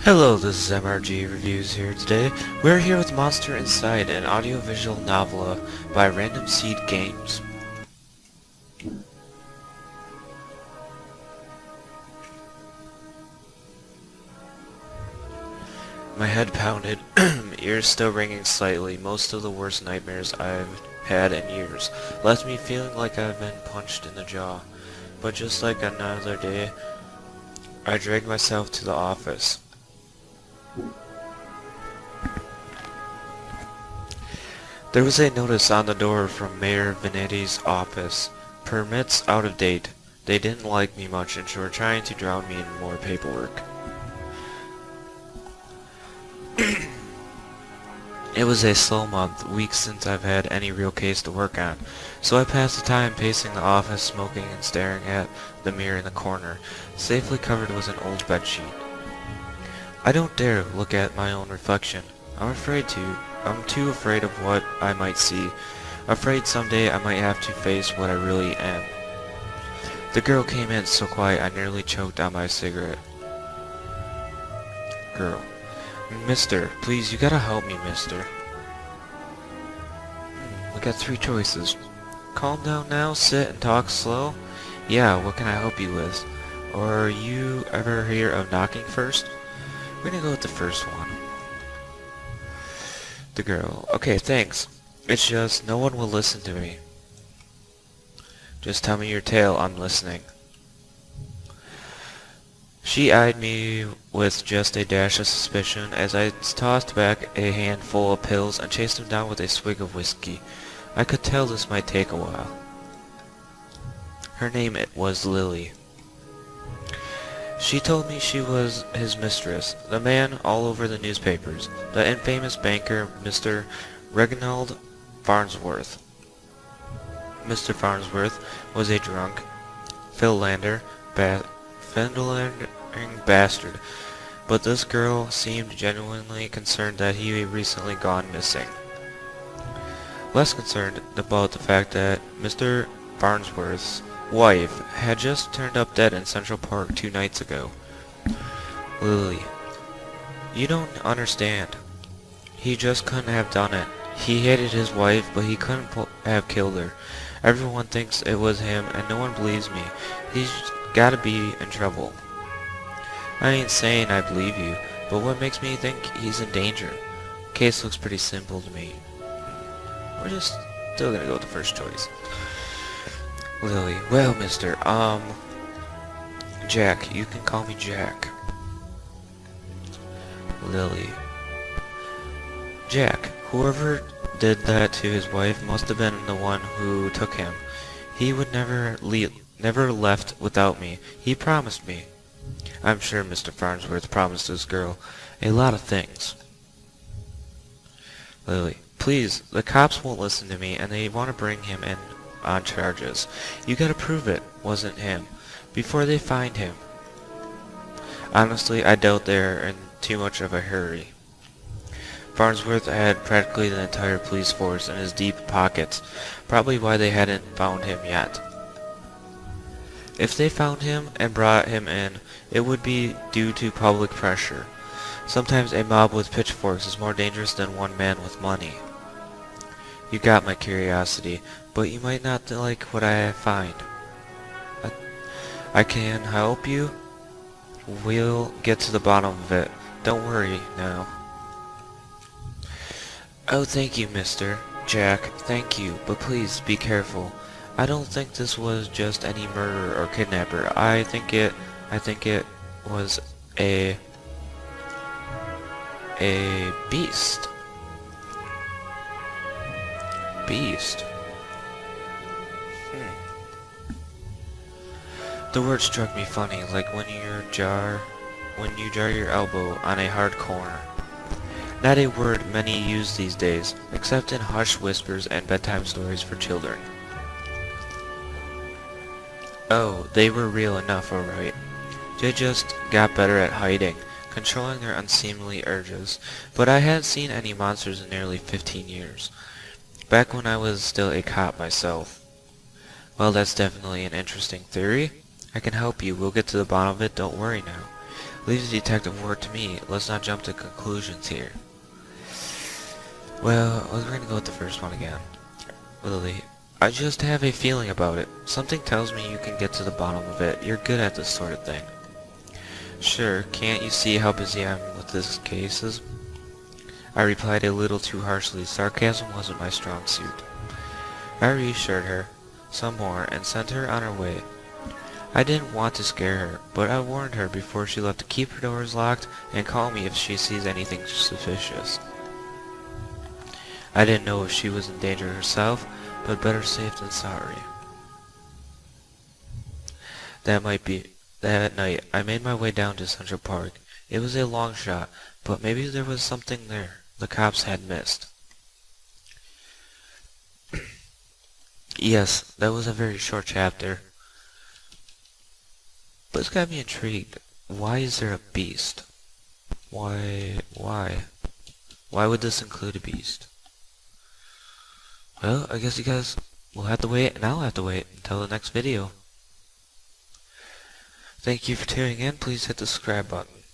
Hello, this is MRG Reviews here today. We're here with Monster Inside, an audiovisual novella by Random Seed Games. My head pounded, ears still ringing slightly. Most of the worst nightmares I've had in years left me feeling like I've been punched in the jaw. But just like another day, I dragged myself to the office. There was a notice on the door from Mayor Vanetti's office. Permits out of date. They didn't like me much and were trying to drown me in more paperwork. It was a slow month, weeks since I've had any real case to work on, so I passed the time pacing the office, smoking and staring at the mirror in the corner, safely covered with an old bedsheet. I don't dare look at my own reflection. I'm too afraid of what I might see. Afraid someday I might have to face what I really am. The girl came in so quiet I nearly choked on my cigarette. Girl. Mister, please, you gotta help me, mister. We got three choices. Calm down now, sit and talk slow. Yeah, what can I help you with? Or you ever hear of knocking first? We're gonna go with the first one. The girl. Okay, thanks. It's just no one will listen to me. Just tell me your tale, I'm listening. She eyed me with just a dash of suspicion as I tossed back a handful of pills and chased him down with a swig of whiskey. I could tell this might take a while. Her name was Lily. She told me she was his mistress, the man all over the newspapers, the infamous banker Mr. Reginald Farnsworth. Mr. Farnsworth was a drunk, philandering bastard, but this girl seemed genuinely concerned that he had recently gone missing. Less concerned about the fact that Mr. Farnsworth's wife had just turned up dead in Central Park 2 nights ago. Lily, you don't understand. He just couldn't have done it. He hated his wife, but he couldn't have killed her. Everyone thinks it was him, and no one believes me. He's gotta be in trouble. I ain't saying I believe you, but what makes me think he's in danger? Case looks pretty simple to me. We're just still gonna go with the first choice. Lily, well, mister, Jack, you can call me Jack. Lily. Jack, whoever did that to his wife must have been the one who took him. He would never left without me. He promised me. I'm sure Mr. Farnsworth promised this girl a lot of things. Lily, please, the cops won't listen to me and they want to bring him in on charges. You gotta prove it wasn't him before they find him. Honestly, I doubt they're in too much of a hurry. Farnsworth had practically the entire police force in his deep pockets, probably why they hadn't found him yet. If they found him and brought him in, it would be due to public pressure. Sometimes a mob with pitchforks is more dangerous than one man with money. You got my curiosity, but you might not like what I find. I can help you. We'll get to the bottom of it. Don't worry now. Oh, thank you, mister. Jack, thank you, but please be careful. I don't think this was just any murder or kidnapper. I think it was a beast. Beast. The word struck me funny, like when you jar your elbow on a hard corner. Not a word many use these days, except in hushed whispers and bedtime stories for children. Oh, they were real enough, alright. They just got better at hiding, controlling their unseemly urges, but I hadn't seen any monsters in nearly 15 years. Back when I was still a cop myself. Well, that's definitely an interesting theory. I can help you. We'll get to the bottom of it. Don't worry now. Leave the detective work to me. Let's not jump to conclusions here. Well, we're gonna go with the first one again. Lily, I just have a feeling about it. Something tells me you can get to the bottom of it. You're good at this sort of thing. Sure, can't you see how busy I am with this cases? I replied a little too harshly. Sarcasm wasn't my strong suit. I reassured her some more and sent her on her way. I didn't want to scare her, but I warned her before she left to keep her doors locked and call me if she sees anything suspicious. I didn't know if she was in danger herself, but better safe than sorry. That night, I made my way down to Central Park. It was a long shot, but maybe there was something there the cops had missed. Yes, that was a very short chapter, but it's got me intrigued. Why is there a beast? Why? Why would this include a beast? Well, I guess you guys will have to wait, and I'll have to wait until the next video. Thank you for tuning in. Please hit the subscribe button.